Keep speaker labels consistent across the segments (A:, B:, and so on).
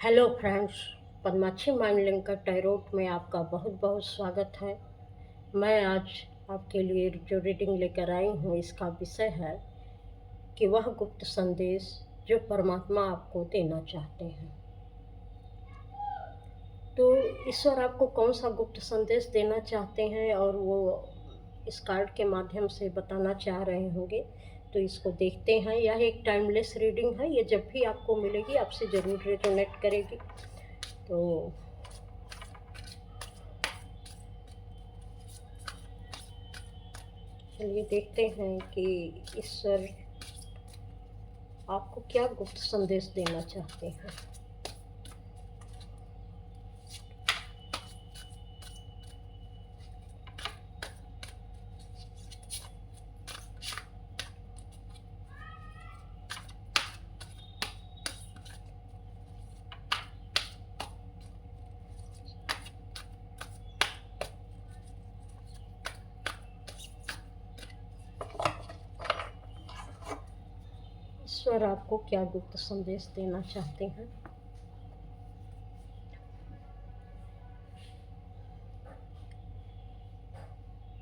A: Hello friends, Padmakshi mind linker tarot में आपका बहुत बहुत स्वागत है। मैं आज आपके लिए जो रीडिंग लेकर आई हूँ, इसका विषय है कि वह गुप्त संदेश जो परमात्मा आपको देना चाहते हैं। तो ईश्वर आपको कौन सा गुप्त संदेश देना चाहते हैं और वो इस कार्ड के माध्यम से बताना चाह रहे होंगे। तो इसको देखते हैं। यह एक टाइमलेस रीडिंग है। ये जब भी आपको मिलेगी आपसे ज़रूर रेजोनेट करेगी। तो चलिए देखते हैं कि ईश्वर आपको क्या गुप्त संदेश देना चाहते हैं। ईश्वर आपको क्या गुप्त संदेश देना चाहते हैं।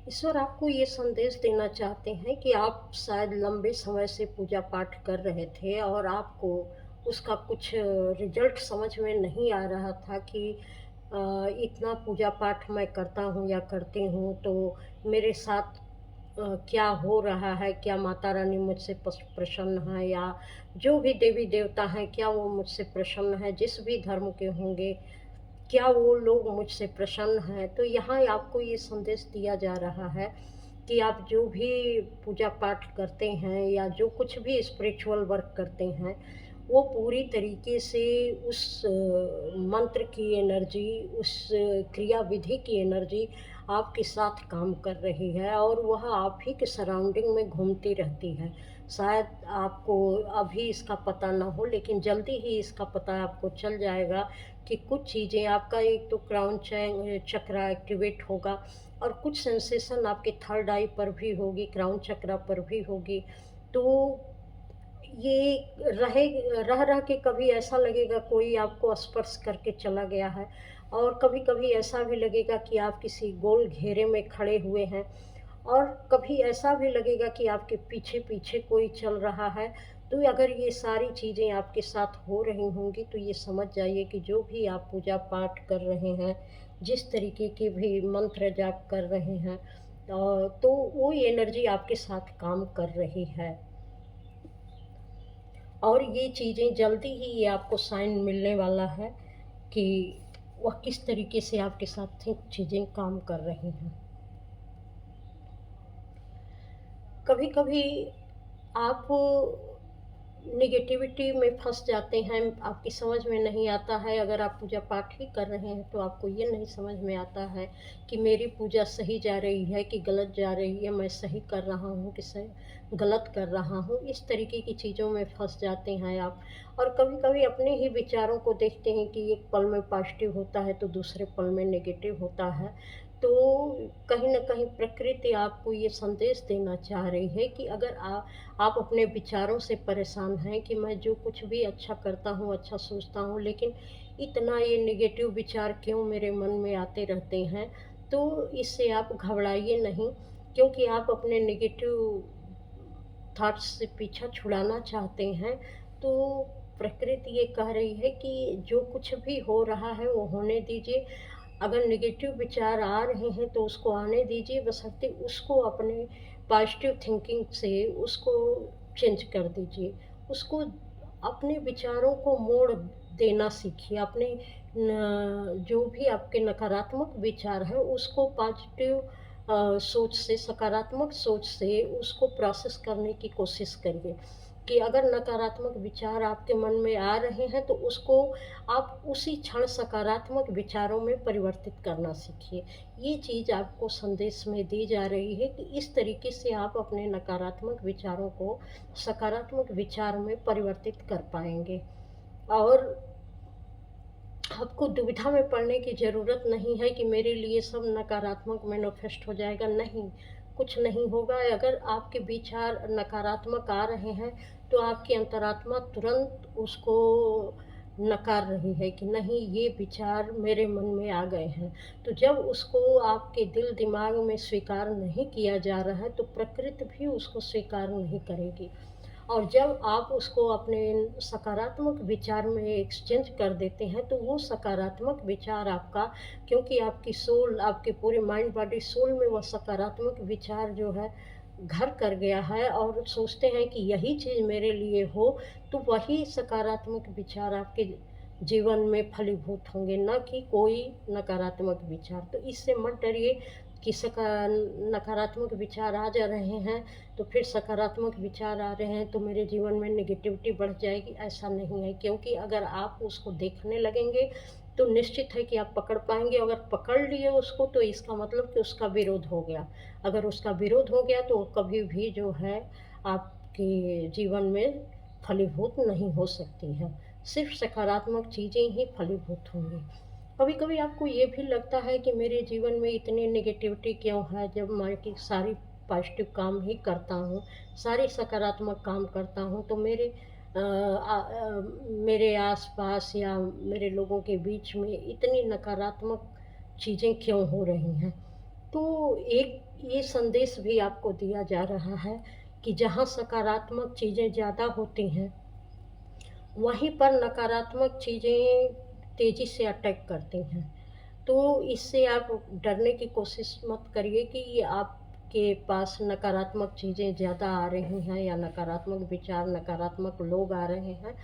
A: ईश्वर आपको ये संदेश देना चाहते हैं कि आप शायद लंबे समय से पूजा पाठ कर रहे थे और आपको उसका कुछ रिजल्ट समझ में नहीं आ रहा था कि इतना पूजा पाठ मैं करता हूँ या करती हूँ तो मेरे साथ क्या हो रहा है, क्या माता रानी मुझसे प्रसन्न है या जो भी देवी देवता हैं क्या वो मुझसे प्रसन्न है, जिस भी धर्म के होंगे क्या वो लोग मुझसे प्रसन्न हैं। तो यहाँ आपको ये संदेश दिया जा रहा है कि आप जो भी पूजा पाठ करते हैं या जो कुछ भी स्पिरिचुअल वर्क करते हैं वो पूरी तरीके से उस मंत्र की एनर्जी, उस क्रिया विधि की एनर्जी आपके साथ काम कर रही है और वह आप ही के सराउंडिंग में घूमती रहती है। शायद आपको अभी इसका पता ना हो, लेकिन जल्दी ही इसका पता आपको चल जाएगा कि कुछ चीज़ें आपका एक तो क्राउन चक्रा एक्टिवेट होगा और कुछ सेंसेशन आपके थर्ड आई पर भी होगी, क्राउन चक्रा पर भी होगी। तो ये रह रह के कभी ऐसा लगेगा कोई आपको स्पर्श करके चला गया है और कभी कभी ऐसा भी लगेगा कि आप किसी गोल घेरे में खड़े हुए हैं और कभी ऐसा भी लगेगा कि आपके पीछे पीछे कोई चल रहा है। तो अगर ये सारी चीज़ें आपके साथ हो रही होंगी तो ये समझ जाइए कि जो भी आप पूजा पाठ कर रहे हैं, जिस तरीके के भी मंत्र जाप कर रहे हैं, तो वो एनर्जी आपके साथ काम कर रही है और ये चीज़ें जल्दी ही ये आपको साइन मिलने वाला है कि वह किस तरीके से आपके साथ चीज़ें काम कर रही हैं। कभी कभी आप नेगेटिविटी में फंस जाते हैं, आपकी समझ में नहीं आता है। अगर आप पूजा पाठ ही कर रहे हैं तो आपको ये नहीं समझ में आता है कि मेरी पूजा सही जा रही है कि गलत जा रही है, मैं सही कर रहा हूँ कि सही गलत कर रहा हूँ। इस तरीके की चीज़ों में फंस जाते हैं आप। और कभी कभी अपने ही विचारों को देखते हैं कि एक पल में पॉजिटिव होता है तो दूसरे पल में नेगेटिव होता है। तो कहीं न कहीं प्रकृति आपको ये संदेश देना चाह रही है कि अगर आप अपने विचारों से परेशान हैं कि मैं जो कुछ भी अच्छा करता हूँ, अच्छा सोचता हूँ, लेकिन इतना ये नेगेटिव विचार क्यों मेरे मन में आते रहते हैं, तो इससे आप घबराइए नहीं, क्योंकि आप अपने नेगेटिव थॉट्स से पीछा छुड़ाना चाहते हैं। तो प्रकृति ये कह रही है कि जो कुछ भी हो रहा है वो होने दीजिए। अगर नेगेटिव विचार आ रहे हैं तो उसको आने दीजिए, बशर्ते उसको अपने पॉजिटिव थिंकिंग से उसको चेंज कर दीजिए। उसको अपने विचारों को मोड़ देना सीखिए। अपने जो भी आपके नकारात्मक विचार हैं उसको पॉजिटिव सोच से, सकारात्मक सोच से उसको प्रोसेस करने की कोशिश करिए। कि अगर नकारात्मक विचार आपके मन में आ रहे हैं तो उसको आप उसी क्षण सकारात्मक विचारों में परिवर्तित करना सीखिए। ये चीज़ आपको संदेश में दी जा रही है कि इस तरीके से आप अपने नकारात्मक विचारों को सकारात्मक विचार में परिवर्तित कर पाएँगे। और आपको दुविधा में पड़ने की ज़रूरत नहीं है कि मेरे लिए सब नकारात्मक मैनिफेस्ट हो जाएगा। नहीं, कुछ नहीं होगा। अगर आपके विचार नकारात्मक आ रहे हैं तो आपकी अंतरात्मा तुरंत उसको नकार रही है कि नहीं, ये विचार मेरे मन में आ गए हैं। तो जब उसको आपके दिल दिमाग में स्वीकार नहीं किया जा रहा है तो प्रकृति भी उसको स्वीकार नहीं करेगी। और जब आप उसको अपने सकारात्मक विचार में एक्सचेंज कर देते हैं तो वो सकारात्मक विचार आपका, क्योंकि आपकी सोल, आपके पूरे माइंड बॉडी सोल में वह सकारात्मक विचार जो है घर कर गया है और सोचते हैं कि यही चीज़ मेरे लिए हो, तो वही सकारात्मक विचार आपके जीवन में फलीभूत होंगे, ना कि कोई नकारात्मक विचार। तो इससे मत डरिए कि नकारात्मक विचार आ जा रहे हैं तो फिर सकारात्मक विचार आ रहे हैं तो मेरे जीवन में नेगेटिविटी बढ़ जाएगी, ऐसा नहीं है। क्योंकि अगर आप उसको देखने लगेंगे तो निश्चित है कि आप पकड़ पाएंगे। अगर पकड़ लिए उसको तो इसका मतलब कि उसका विरोध हो गया। अगर उसका विरोध हो गया तो वो कभी भी जो है आपके जीवन में फलीभूत नहीं हो सकती है। सिर्फ सकारात्मक चीज़ें ही फलीभूत होंगी। कभी कभी आपको ये भी लगता है कि मेरे जीवन में इतनी नेगेटिविटी क्यों है, जब मैं कि सारी पॉजिटिव काम ही करता हूँ, सारे सकारात्मक काम करता हूँ, तो मेरे आसपास या मेरे लोगों के बीच में इतनी नकारात्मक चीज़ें क्यों हो रही हैं। तो एक ये संदेश भी आपको दिया जा रहा है कि जहाँ सकारात्मक चीज़ें ज़्यादा होती हैं वहीं पर नकारात्मक चीज़ें तेज़ी से अटैक करती हैं। तो इससे आप डरने की कोशिश मत करिए कि ये आपके पास नकारात्मक चीज़ें ज़्यादा आ रही हैं या नकारात्मक विचार, नकारात्मक लोग आ रहे हैं,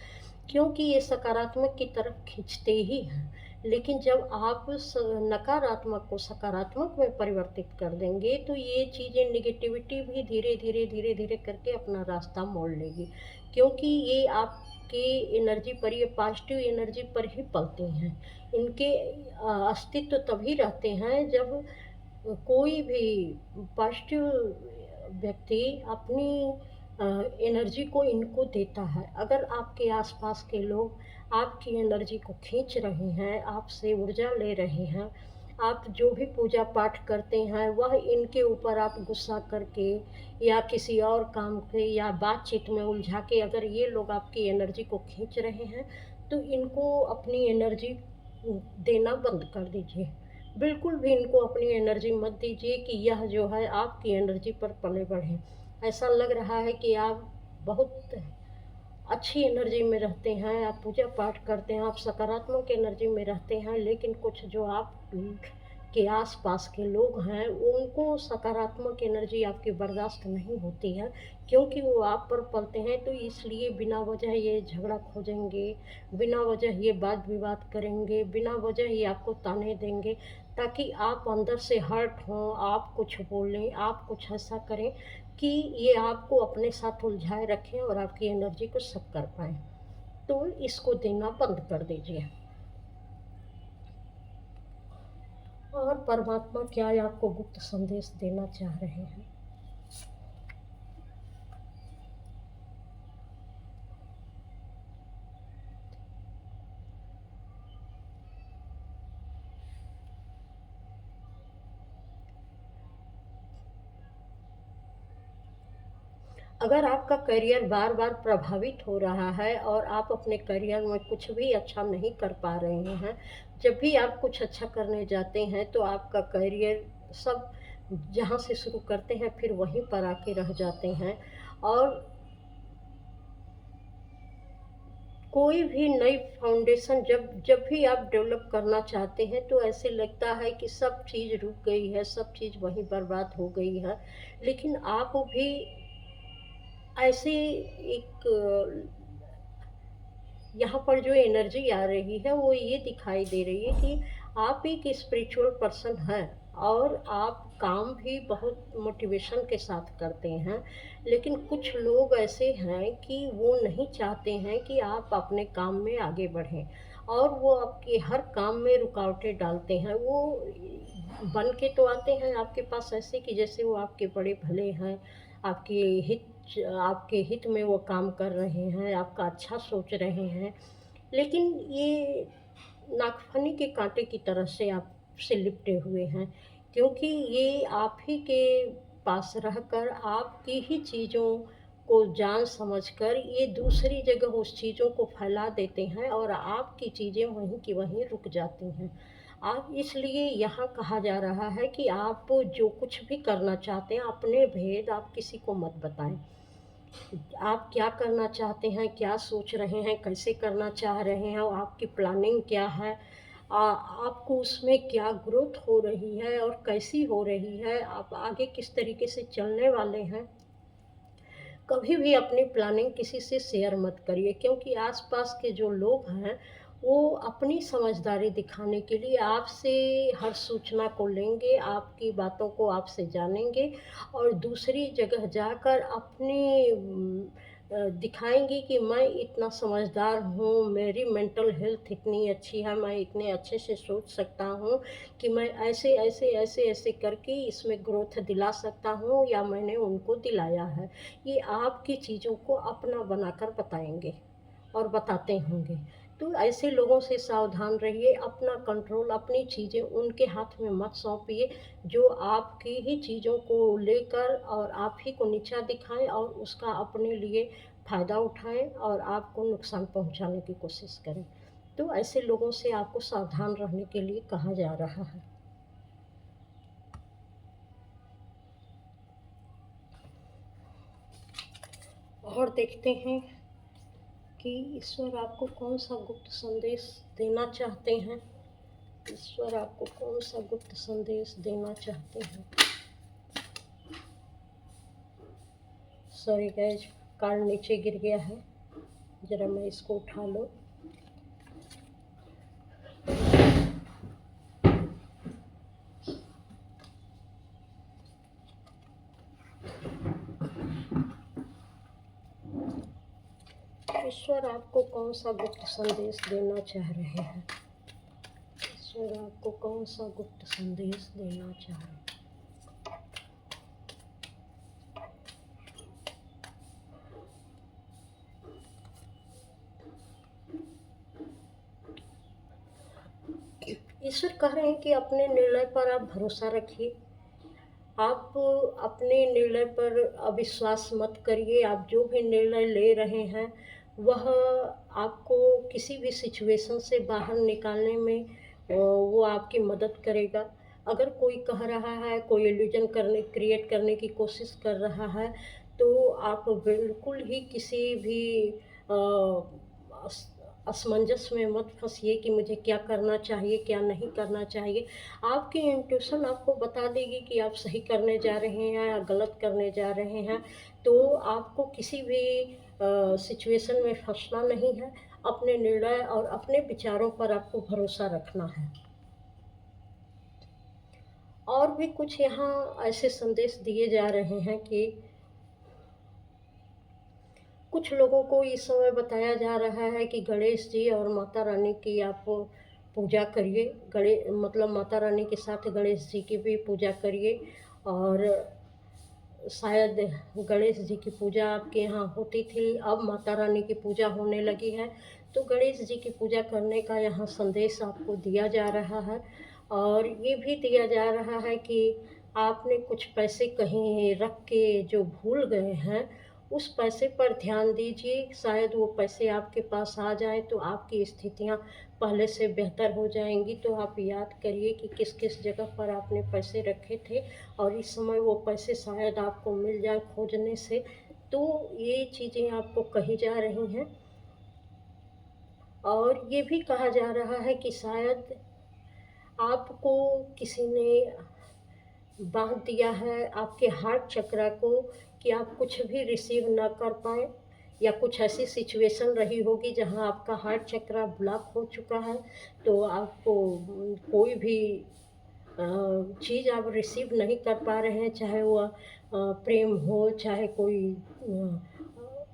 A: क्योंकि ये सकारात्मक की तरफ खींचते ही हैं। लेकिन जब आप नकारात्मक को सकारात्मक में परिवर्तित कर देंगे तो ये चीज़ें, निगेटिविटी भी धीरे धीरे धीरे धीरे करके अपना रास्ता मोड़ लेगी, क्योंकि ये आपके एनर्जी पर, ये पॉजिटिव एनर्जी पर ही पलते हैं। इनके अस्तित्व तभी रहते हैं जब कोई भी पॉजिटिव व्यक्ति अपनी एनर्जी को इनको देता है। अगर आपके आसपास के लोग आपकी एनर्जी को खींच रहे हैं, आपसे ऊर्जा ले रहे हैं, आप जो भी पूजा पाठ करते हैं वह इनके ऊपर आप गुस्सा करके या किसी और काम के या बातचीत में उलझा के अगर ये लोग आपकी एनर्जी को खींच रहे हैं तो इनको अपनी एनर्जी देना बंद कर दीजिए। बिल्कुल भी इनको अपनी एनर्जी मत दीजिए कि यह जो है आपकी एनर्जी पर पले बढ़े। ऐसा लग रहा है कि आप बहुत अच्छी एनर्जी में रहते हैं, आप पूजा पाठ करते हैं, आप सकारात्मक एनर्जी में रहते हैं, लेकिन कुछ जो आप के आस-पास के लोग हैं, उनको सकारात्मक एनर्जी आपकी बर्दाश्त नहीं होती है, क्योंकि वो आप पर पलते हैं, तो इसलिए बिना वजह ये झगड़ा खोजेंगे, बिना वजह ये वाद-विवाद करेंगे, बिना वजह ये आपको ताने देंगे, ताकि आप अंदर से हर्ट हों, आप कुछ बोलें, आप कुछ ऐसा करें कि ये आपको अपने साथ उलझाए रखें और आपकी एनर्जी को सक कर पाएँ। तो इसको देना बंद कर दीजिए। और परमात्मा क्या आपको गुप्त संदेश देना चाह रहे हैं। अगर आपका करियर बार बार प्रभावित हो रहा है और आप अपने करियर में कुछ भी अच्छा नहीं कर पा रहे हैं, जब भी आप कुछ अच्छा करने जाते हैं तो आपका करियर सब जहाँ से शुरू करते हैं फिर वहीं पर आके रह जाते हैं। और कोई भी नई फाउंडेशन जब जब भी आप डेवलप करना चाहते हैं तो ऐसे लगता है कि सब चीज़ रुक गई है, सब चीज़ वहीं बर्बाद हो गई है। लेकिन आप भी ऐसे एक यहाँ पर जो एनर्जी आ रही है वो ये दिखाई दे रही है कि आप एक स्पिरिचुअल पर्सन हैं और आप काम भी बहुत मोटिवेशन के साथ करते हैं। लेकिन कुछ लोग ऐसे हैं कि वो नहीं चाहते हैं कि आप अपने काम में आगे बढ़ें और वो आपके हर काम में रुकावटें डालते हैं। वो बन के तो आते हैं आपके पास ऐसे कि जैसे वो आपके बड़े भले हैं, आपके हित आपके हित में वो काम कर रहे हैं, आपका अच्छा सोच रहे हैं। लेकिन ये नागफनी के काँटे की तरह से आपसे लिपटे हुए हैं, क्योंकि ये आप ही के पास रहकर आपकी ही चीज़ों को जान समझकर ये दूसरी जगह उस चीज़ों को फैला देते हैं और आपकी चीज़ें वहीं की वहीं रुक जाती हैं। आप इसलिए यहाँ कहा जा रहा है कि आप जो कुछ भी करना चाहते हैं, अपने भेद आप किसी को मत बताएँ। आप क्या करना चाहते हैं, क्या सोच रहे हैं, कैसे करना चाह रहे हैं और आपकी प्लानिंग क्या है? आपको उसमें क्या ग्रोथ हो रही है और कैसी हो रही है? आप आगे किस तरीके से चलने वाले हैं? कभी भी अपनी प्लानिंग किसी से शेयर मत करिए, क्योंकि आसपास के जो लोग हैं वो अपनी समझदारी दिखाने के लिए आपसे हर सूचना को लेंगे, आपकी बातों को आपसे जानेंगे और दूसरी जगह जाकर दिखाएंगे कि मैं इतना समझदार हूँ, मेरी मेंटल हेल्थ इतनी अच्छी है, मैं इतने अच्छे से सोच सकता हूँ कि मैं ऐसे ऐसे ऐसे ऐसे करके इसमें ग्रोथ दिला सकता हूँ या मैंने उनको दिलाया है। ये आपकी चीज़ों को अपना बनाकर बताएँगे और बताते होंगे। तो ऐसे लोगों से सावधान रहिए, अपना कंट्रोल, अपनी चीज़ें उनके हाथ में मत सौंपिए, जो आपकी ही चीज़ों को लेकर और आप ही को नीचा दिखाएँ और उसका अपने लिए फ़ायदा उठाएँ और आपको नुकसान पहुँचाने की कोशिश करें। तो ऐसे लोगों से आपको सावधान रहने के लिए कहा जा रहा है। और देखते हैं कि ईश्वर आपको कौन-सा गुप्त संदेश देना चाहते हैं। ईश्वर आपको कौन-सा गुप्त संदेश देना चाहते हैं। सॉरी गाइस, कार्ड नीचे गिर गया है, ज़रा मैं इसको उठा लूँ। ईश्वर आपको कौन-सा गुप्त संदेश देना चाह रहे हैं। ईश्वर आपको कौन-सा गुप्त संदेश देना चाह रहे हैं। ईश्वर कह रहे हैं कि अपने निर्णय पर आप भरोसा रखिए। आप अपने निर्णय पर अविश्वास मत करिए। आप जो भी निर्णय ले रहे हैं, वह आपको किसी भी सिचुएशन से बाहर निकालने में वो आपकी मदद करेगा। अगर कोई कह रहा है, कोई इल्यूज़न क्रिएट करने की कोशिश कर रहा है, तो आप बिल्कुल ही किसी भी अ, अस असमंजस में मत फँसिए कि मुझे क्या करना चाहिए, क्या नहीं करना चाहिए। आपकी इंट्यूशन आपको बता देगी कि आप सही करने जा रहे हैं या गलत करने जा रहे हैं। तो आपको किसी भी सिचुएशन में फँसना नहीं है। अपने निर्णय और अपने विचारों पर आपको भरोसा रखना है। और भी कुछ यहाँ ऐसे संदेश दिए जा रहे हैं कि कुछ लोगों को इस समय बताया जा रहा है कि गणेश जी और माता रानी की आप पूजा करिए। मतलब माता रानी के साथ गणेश जी की भी पूजा करिए और शायद गणेश जी की पूजा आपके यहाँ होती थी, अब माता रानी की पूजा होने लगी है। तो गणेश जी की पूजा करने का यहाँ संदेश आपको दिया जा रहा है और ये भी दिया जा रहा है कि आपने कुछ पैसे कहीं रख के जो भूल गए हैं, उस पैसे पर ध्यान दीजिए। शायद वो पैसे आपके पास आ जाएँ तो आपकी स्थितियाँ पहले से बेहतर हो जाएँगी। तो आप याद करिए कि किस-किस जगह पर आपने पैसे रखे थे और इस समय वो पैसे शायद आपको मिल जाएँ खोजने से। तो ये चीज़ें आपको कही जा रही हैं और ये भी कहा जा रहा है कि शायद आपको किसी ने बाँध दिया है आपके हार्ट चक्रा को कि आप कुछ भी रिसीव ना कर पाएँ या कुछ ऐसी सिचुएशन रही होगी जहाँ आपका हार्ट चक्रा ब्लॉक हो चुका है, तो आपको कोई भी चीज़ आप रिसीव नहीं कर पा रहे हैं, चाहे वह प्रेम हो, चाहे कोई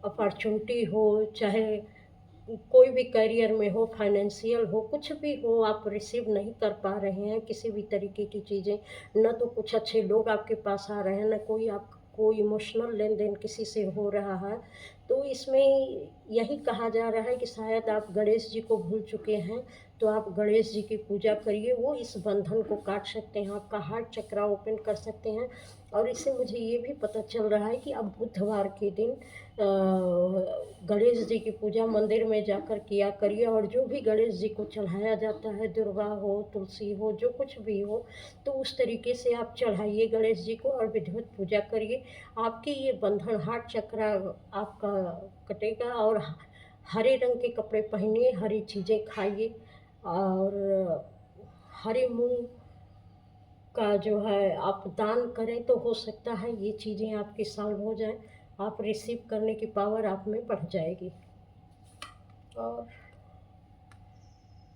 A: अपॉर्च्युनिटी हो, चाहे कोई भी करियर में हो, फाइनेंशियल हो, कुछ भी हो, आप रिसीव नहीं कर पा रहे हैं किसी भी तरीके की चीज़ें। ना तो कुछ अच्छे लोग आपके पास आ रहे हैं, ना कोई इमोशनल लेन-देन किसी से हो रहा है। तो इसमें यही कहा जा रहा है कि शायद आप गणेश जी को भूल चुके हैं, तो आप गणेश जी की पूजा करिए, वो इस बंधन को काट सकते हैं, आपका हार्ट चक्रा ओपन कर सकते हैं। और इससे मुझे ये भी पता चल रहा है कि अब बुधवार के दिन गणेश जी की पूजा मंदिर में जाकर किया करिए, और जो भी गणेश जी को चढ़ाया जाता है, दुर्वा हो, तुलसी हो, जो कुछ भी हो, तो उस तरीके से आप चढ़ाइए गणेश जी को और विधिवत पूजा करिए। आपकी ये बंधन हार्ट चक्र आपका कटेगा। और हरे रंग के कपड़े पहनिए, हरी चीज़ें खाइए, और हरे मूंग का जो है आप दान करें, तो हो सकता है ये चीज़ें आपकी सॉल्व हो जाएं, आप रिसीव करने की पावर आप में बढ़ जाएगी। और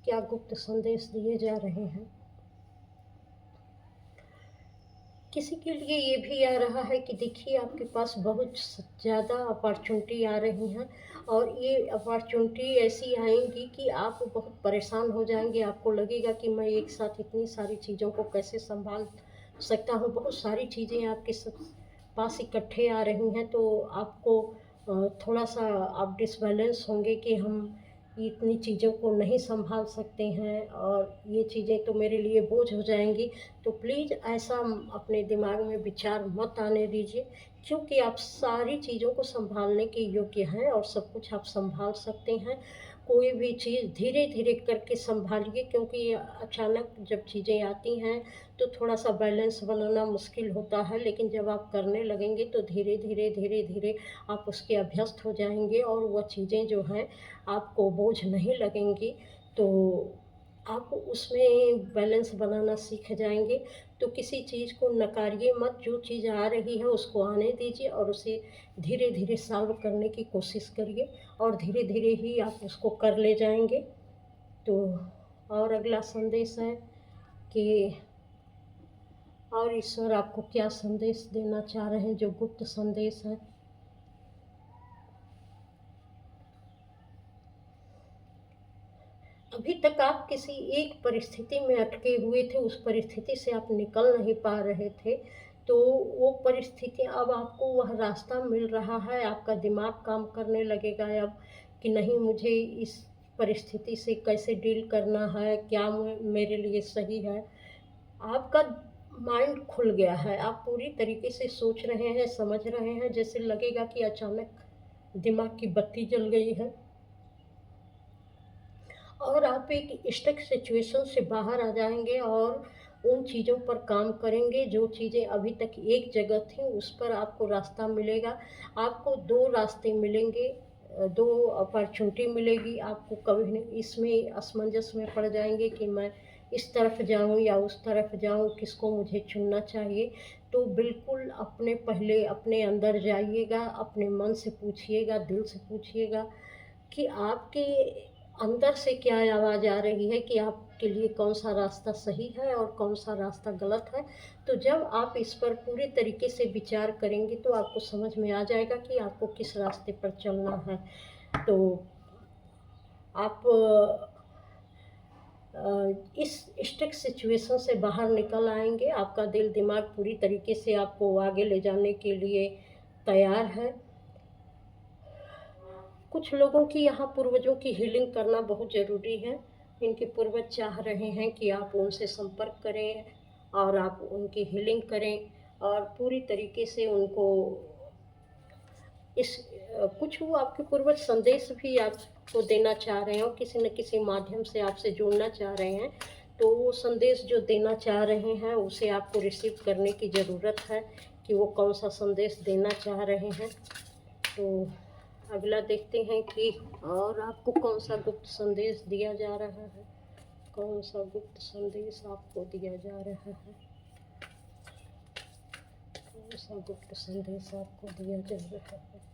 A: क्या गुप्त संदेश दिए जा रहे हैं? किसी के लिए ये भी आ रहा है कि देखिए आपके पास बहुत ज़्यादा अपॉर्चुनिटी आ रही हैं, और ये अपॉर्चुनिटी ऐसी आएंगी कि आप बहुत परेशान हो जाएंगे। आपको लगेगा कि मैं एक साथ इतनी सारी चीज़ों को कैसे संभाल सकता हूँ। बहुत सारी चीज़ें आपके पास इकट्ठे आ रही हैं, तो आपको थोड़ा सा आप डिसबैलेंस होंगे कि हम इतनी चीज़ों को नहीं संभाल सकते हैं, और ये चीज़ें तो मेरे लिए बोझ हो जाएंगी। तो प्लीज़ ऐसा अपने दिमाग में विचार मत आने दीजिए, क्योंकि आप सारी चीज़ों को संभालने के योग्य हैं, और सब कुछ आप संभाल सकते हैं। कोई भी चीज़ धीरे धीरे करके संभालिए, क्योंकि अचानक जब चीज़ें आती हैं तो थोड़ा सा बैलेंस बनाना मुश्किल होता है, लेकिन जब आप करने लगेंगे तो धीरे धीरे धीरे धीरे आप उसके अभ्यस्त हो जाएंगे, और वह चीज़ें जो हैं आपको बोझ नहीं लगेंगी। तो आप उसमें बैलेंस बनाना सीख जाएंगे। तो किसी चीज़ को नकारिए मत, जो चीज़ आ रही है उसको आने दीजिए, और उसे धीरे धीरे सॉल्व करने की कोशिश करिए, और धीरे धीरे ही आप उसको कर ले जाएंगे। तो और अगला संदेश है कि और ईश्वर आपको क्या संदेश देना चाह रहे हैं, जो गुप्त संदेश है। अभी तक आप किसी एक परिस्थिति में अटके हुए थे, उस परिस्थिति से आप निकल नहीं पा रहे थे, तो वो परिस्थिति, अब आपको वह रास्ता मिल रहा है। आपका दिमाग काम करने लगेगा अब कि नहीं, मुझे इस परिस्थिति से कैसे डील करना है, क्या मेरे लिए सही है। आपका माइंड खुल गया है, आप पूरी तरीके से सोच रहे हैं, समझ रहे हैं, जैसे लगेगा कि अचानक दिमाग की बत्ती जल गई है, और आप एक स्टक सिचुएशन से बाहर आ जाएंगे, और उन चीज़ों पर काम करेंगे जो चीज़ें अभी तक एक जगह थी, उस पर आपको रास्ता मिलेगा। आपको दो रास्ते मिलेंगे, दो अपॉर्चुनिटी मिलेगी आपको। कभी नहीं इसमें असमंजस में पड़ जाएंगे कि मैं इस तरफ जाऊं या उस तरफ जाऊं, किसको मुझे चुनना चाहिए। तो बिल्कुल अपने पहले अपने अंदर जाइएगा, अपने मन से पूछिएगा, दिल से पूछिएगा कि आपके अंदर से क्या आवाज़ आ रही है, कि आपके लिए कौन सा रास्ता सही है और कौन सा रास्ता गलत है। तो जब आप इस पर पूरे तरीके से विचार करेंगे तो आपको समझ में आ जाएगा कि आपको किस रास्ते पर चलना है। तो आप इस स्ट्रिक्ट सिचुएशन से बाहर निकल आएंगे। आपका दिल दिमाग पूरी तरीके से आपको आगे ले जाने के लिए तैयार है। कुछ लोगों की यहाँ पूर्वजों की हीलिंग करना बहुत ज़रूरी है। इनके पूर्वज चाह रहे हैं कि आप उनसे संपर्क करें और आप उनकी हीलिंग करें, और पूरी तरीके से उनको इस कुछ वो आपके पूर्वज संदेश भी आपको देना चाह रहे हैं, और किसी न किसी माध्यम से आपसे जोड़ना चाह रहे हैं। तो वो संदेश जो देना चाह रहे हैं उसे आपको रिसीव करने की ज़रूरत है कि वो कौन सा संदेश देना चाह रहे हैं। तो अगला देखते हैं कि और आपको कौन सा गुप्त संदेश दिया जा रहा है। कौन सा गुप्त संदेश आपको दिया जा रहा है। कौन सा गुप्त संदेश आपको दिया जा रहा है।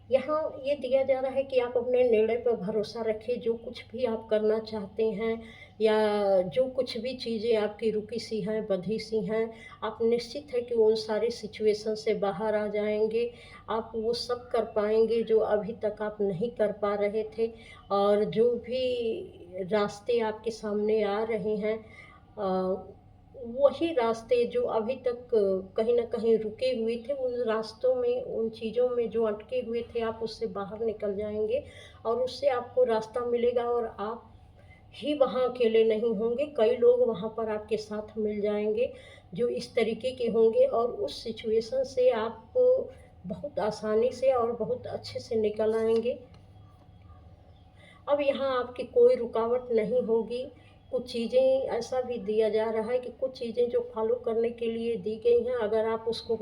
A: यहाँ ये दिया जा रहा है कि आप अपने निर्णय पर भरोसा रखें। जो कुछ भी आप करना चाहते हैं, या जो कुछ भी चीज़ें आपकी रुकी सी हैं, बंधी सी हैं, आप निश्चित है कि उन सारी सिचुएशन से बाहर आ जाएंगे। आप वो सब कर पाएंगे जो अभी तक आप नहीं कर पा रहे थे। और जो भी रास्ते आपके सामने आ रहे हैं, वही रास्ते जो अभी तक कहीं न कहीं रुके हुए थे, उन रास्तों में, उन चीज़ों में जो अटके हुए थे, आप उससे बाहर निकल जाएँगे और उससे आपको रास्ता मिलेगा और आप ही वहाँ अकेले नहीं होंगे, कई लोग वहाँ पर आपके साथ मिल जाएँगे, जो इस तरीके के होंगे और उस सिचुएशन से आप बहुत आसानी से और बहुत अच्छे से निकल आएँगे। अब यहाँ आपकी कोई रुकावट नहीं होगी। कुछ चीज़ें ऐसा भी दिया जा रहा है कि कुछ चीज़ें जो फ़ॉलो करने के लिए दी गई हैं, अगर आप उसको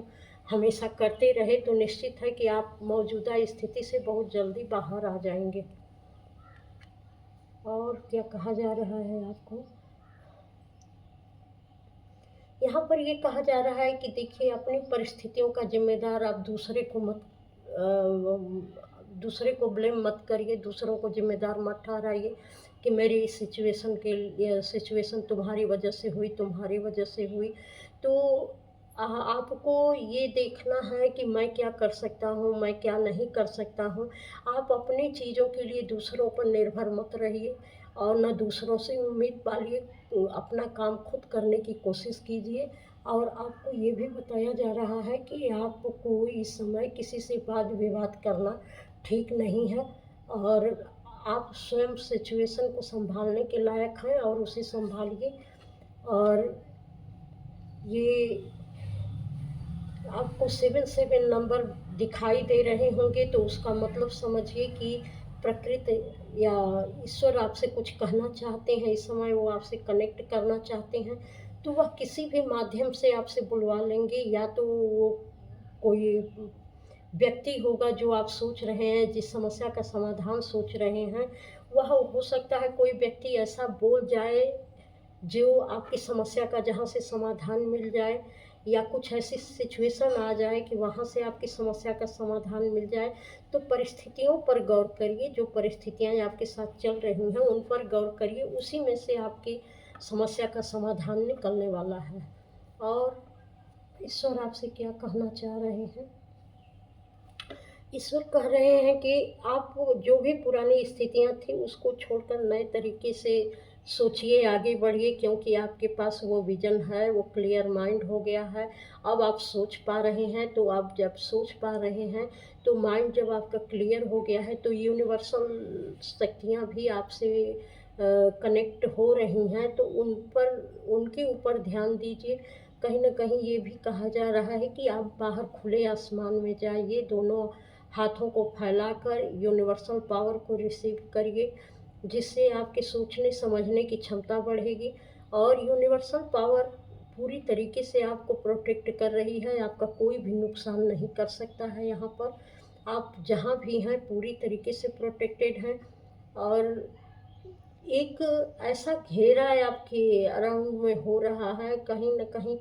A: हमेशा करते रहे तो निश्चित है कि आप मौजूदा स्थिति से बहुत जल्दी बाहर आ जाएँगे। और क्या कहा जा रहा है आपको? यहाँ पर ये कहा जा रहा है कि देखिए अपनी परिस्थितियों का ज़िम्मेदार आप दूसरे को ब्लेम मत करिए, दूसरों को ज़िम्मेदार मत ठहराइए कि मेरी इस सिचुएशन तुम्हारी वजह से हुई, तुम्हारी वजह से हुई। तो आपको ये देखना है कि मैं क्या कर सकता हूँ, मैं क्या नहीं कर सकता हूँ। आप अपनी चीज़ों के लिए दूसरों पर निर्भर मत रहिए और ना दूसरों से उम्मीद पालिए। अपना काम खुद करने की कोशिश कीजिए और आपको ये भी बताया जा रहा है कि आपको इस समय किसी से वाद-विवाद करना ठीक नहीं है और आप स्वयं सिचुएशन को सँभालने के लायक हैं और उसे सँभालिए। और ये आपको 77 नंबर दिखाई दे रहे होंगे तो उसका मतलब समझिए कि प्रकृति या ईश्वर आपसे कुछ कहना चाहते हैं, इस समय वो आपसे कनेक्ट करना चाहते हैं, तो वह किसी भी माध्यम से आपसे बुलवा लेंगे। या तो वो कोई व्यक्ति होगा जो आप सोच रहे हैं, जिस समस्या का समाधान सोच रहे हैं, वह हो सकता है कोई व्यक्ति ऐसा बोल जाए जो आपकी समस्या का जहाँ से समाधान मिल जाए या कुछ ऐसी सिचुएशन आ जाए कि वहाँ से आपकी समस्या का समाधान मिल जाए। तो परिस्थितियों पर गौर करिए, जो परिस्थितियाँ आपके साथ चल रही हैं उन पर गौर करिए, उसी में से आपकी समस्या का समाधान निकलने वाला है। और ईश्वर आपसे क्या कहना चाह रहे हैं? ईश्वर कह रहे हैं कि आप जो भी पुरानी स्थितियाँ थी उसको छोड़कर नए तरीके से सोचिए, आगे बढ़िए, क्योंकि आपके पास वो विज़न है, वो क्लियर माइंड हो गया है। अब आप सोच पा रहे हैं, तो आप जब सोच पा रहे हैं, तो माइंड जब आपका क्लियर हो गया है, तो यूनिवर्सल शक्तियाँ भी आपसे कनेक्ट हो रही हैं, तो उनके ऊपर ध्यान दीजिए। कहीं न कहीं ये भी कहा जा रहा है कि आप बाहर खुले आसमान में जाइए, दोनों हाथों को फैलाकर यूनिवर्सल पावर को रिसीव करिए, जिससे आपके सोचने समझने की क्षमता बढ़ेगी और यूनिवर्सल पावर पूरी तरीके से आपको प्रोटेक्ट कर रही है, आपका कोई भी नुकसान नहीं कर सकता है यहाँ पर। आप जहाँ भी हैं पूरी तरीके से प्रोटेक्टेड हैं और एक ऐसा घेरा आपके अराउंड में हो रहा है, कहीं न कहीं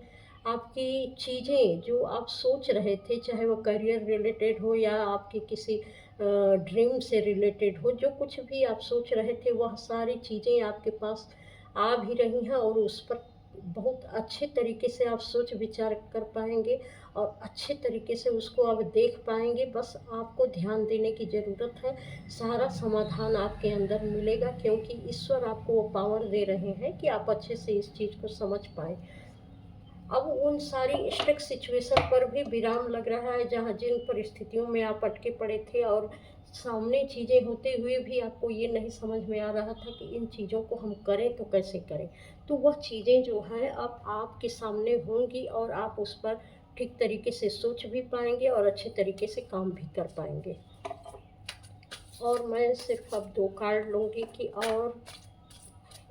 A: आपकी चीज़ें जो आप सोच रहे थे, चाहे वो करियर रिलेटेड हो या आपके किसी ड्रीम से रिलेटेड हो, जो कुछ भी आप सोच रहे थे, वह सारी चीज़ें आपके पास आ भी रही हैं और उस पर बहुत अच्छे तरीके से आप सोच विचार कर पाएँगे और अच्छे तरीके से उसको आप देख पाएँगे। बस आपको ध्यान देने की ज़रूरत है। सारा समाधान आपके अंदर मिलेगा, क्योंकि ईश्वर आपको वो पावर दे रहे हैं कि आप अच्छे से इस चीज़ को समझ पाएँ। अब उन सारी स्टक सिचुएशन पर भी विराम लग रहा है, जहाँ जिन परिस्थितियों में आप अटके पड़े थे और सामने चीज़ें होते हुए भी आपको ये नहीं समझ में आ रहा था कि इन चीज़ों को हम करें तो कैसे करें। तो वह चीज़ें जो हैं अब आपके सामने होंगी और आप उस पर ठीक तरीके से सोच भी पाएँगे और अच्छे तरीके से काम भी कर पाएँगे। और मैं सिर्फ़ अब 2 कार्ड लूँगी कि और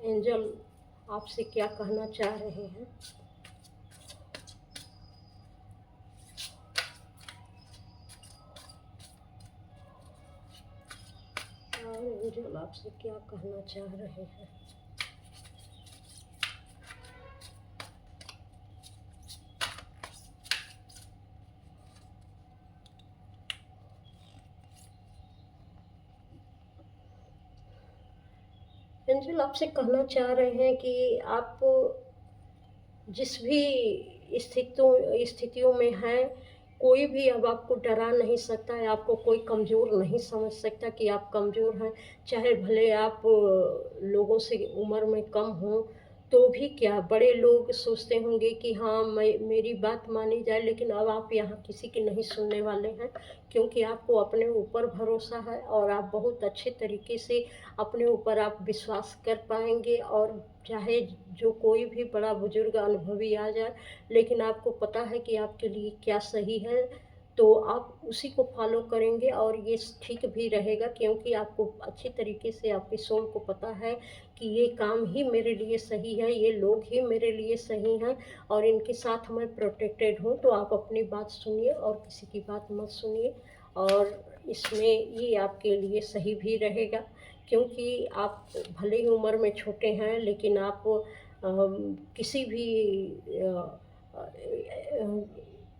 A: एंजल आपसे क्या कहना चाह रहे हैं। और एंजल आपसे क्या कहना चाह रहे हैं। एंजल आपसे कहना चाह रहे हैं कि आप जिस भी स्थितियों में हैं, कोई भी अब आपको डरा नहीं सकता है, आपको कोई कमज़ोर नहीं समझ सकता कि आप कमज़ोर हैं। चाहे भले आप लोगों से उम्र में कम हों, तो भी क्या बड़े लोग सोचते होंगे कि हाँ मैं मेरी बात मानी जाए, लेकिन अब आप यहाँ किसी की नहीं सुनने वाले हैं, क्योंकि आपको अपने ऊपर भरोसा है और आप बहुत अच्छे तरीके से अपने ऊपर आप विश्वास कर पाएंगे। और चाहे जो कोई भी बड़ा बुजुर्ग अनुभवी आ जाए, लेकिन आपको पता है कि आपके लिए क्या सही है, तो आप उसी को फॉलो करेंगे और ये ठीक भी रहेगा, क्योंकि आपको अच्छी तरीके से आपकी सोल को पता है कि ये काम ही मेरे लिए सही है, ये लोग ही मेरे लिए सही हैं और इनके साथ मैं प्रोटेक्टेड हूँ। तो आप अपनी बात सुनिए और किसी की बात मत सुनिए, और इसमें ये आपके लिए सही भी रहेगा, क्योंकि आप भले ही उम्र में छोटे हैं, लेकिन आप किसी भी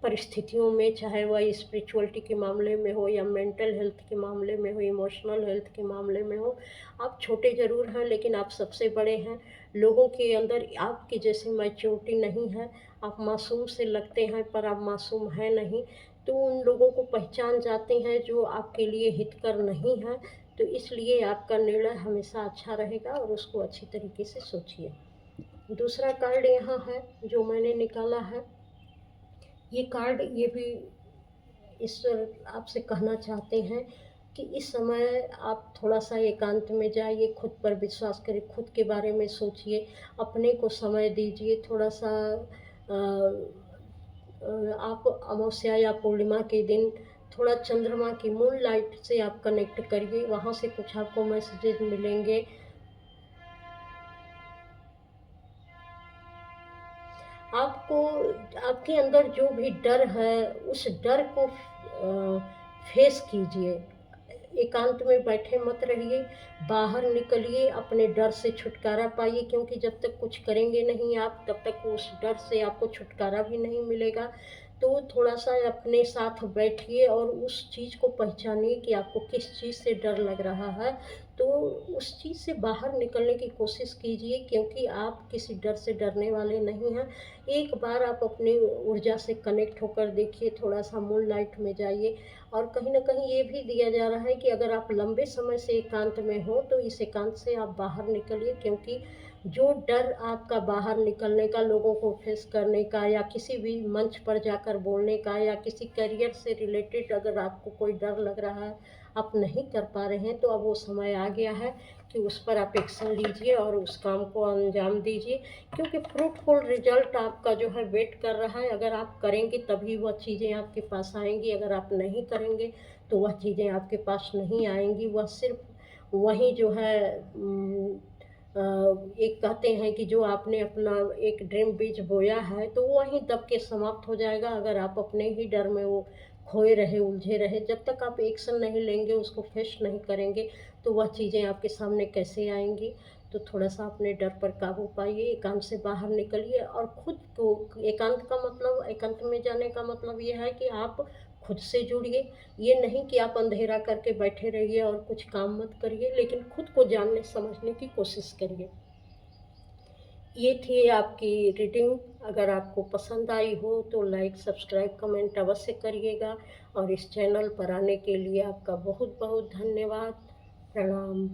A: परिस्थितियों में, चाहे वह स्पिरिचुअलिटी के मामले में हो या मेंटल हेल्थ के मामले में हो, इमोशनल हेल्थ के मामले में हो, आप छोटे ज़रूर हैं लेकिन आप सबसे बड़े हैं। लोगों के अंदर आपके जैसी मैच्योरिटी नहीं है, आप मासूम से लगते हैं पर आप मासूम हैं नहीं। तो उन लोगों को पहचान जाते हैं जो आपके लिए हितकर नहीं है। तो इसलिए आपका निर्णय हमेशा अच्छा रहेगा और उसको अच्छी तरीके से सोचिए। दूसरा कार्ड यहाँ है जो मैंने निकाला है, ये कार्ड ये भी ईश्वर आपसे कहना चाहते हैं कि इस समय आप थोड़ा-सा एकांत में जाइए, खुद पर विश्वास करिए, खुद के बारे में सोचिए, अपने को समय दीजिए थोड़ा-सा। आप अमावस्या या पूर्णिमा के दिन थोड़ा चंद्रमा की मून लाइट से आप कनेक्ट करिए, वहाँ से कुछ आपको मैसेजेस मिलेंगे। आपको आपके अंदर जो भी डर है, उस डर को फेस कीजिए। एकांत में बैठे मत रहिए, बाहर निकलिए, अपने डर से छुटकारा पाइए, क्योंकि जब तक कुछ करेंगे नहीं आप, तब तक उस डर से आपको छुटकारा भी नहीं मिलेगा। तो थोड़ा-सा अपने साथ बैठिए और उस चीज़ को पहचानिए कि आपको किस चीज़ से डर लग रहा है। तो उस चीज़ से बाहर निकलने की कोशिश कीजिए, क्योंकि आप किसी डर से डरने वाले नहीं हैं। एक बार आप अपनी ऊर्जा से कनेक्ट होकर देखिए, थोड़ा-सा मून लाइट में जाइए। और कहीं न कहीं ये भी दिया जा रहा है कि अगर आप लंबे समय से एकांत में हो, तो इस एकांत से आप बाहर निकलिए, क्योंकि जो डर आपका बाहर निकलने का, लोगों को फेस करने का या किसी भी मंच पर जाकर बोलने का या किसी करियर से रिलेटेड अगर आपको कोई डर लग रहा है, आप नहीं कर पा रहे हैं, तो अब वो समय आ गया है कि उस पर आप एक्शन लीजिए और उस काम को अंजाम दीजिए, क्योंकि फ्रूटफुल रिजल्ट आपका जो है वेट कर रहा है। अगर आप करेंगे तभी वह चीज़ें आपके पास आएँगी, अगर आप नहीं करेंगे तो वह चीज़ें आपके पास नहीं आएँगी। वह सिर्फ़ वहीं जो है एक कहते हैं कि जो आपने अपना एक ड्रीम बीज बोया है, तो वो वहीं दब के समाप्त हो जाएगा, अगर आप अपने ही डर में वो खोए रहे, उलझे रहे। जब तक आप एक्शन नहीं लेंगे, उसको फेस नहीं करेंगे, तो वह चीज़ें आपके सामने कैसे आएँगी। तो थोड़ा-सा अपने डर पर काबू पाइए, एकांत से बाहर निकलिए और खुद को एकांत का मतलब, एकांत में जाने का मतलब ये है कि आप खुद से जुड़िए। ये नहीं कि आप अंधेरा करके बैठे रहिए और कुछ काम मत करिए, लेकिन खुद को जानने समझने की कोशिश करिए। ये थी आपकी रीडिंग। अगर आपको पसंद आई हो तो लाइक, सब्सक्राइब, कमेंट अवश्य करिएगा, और इस चैनल पर आने के लिए आपका बहुत बहुत धन्यवाद। प्रणाम।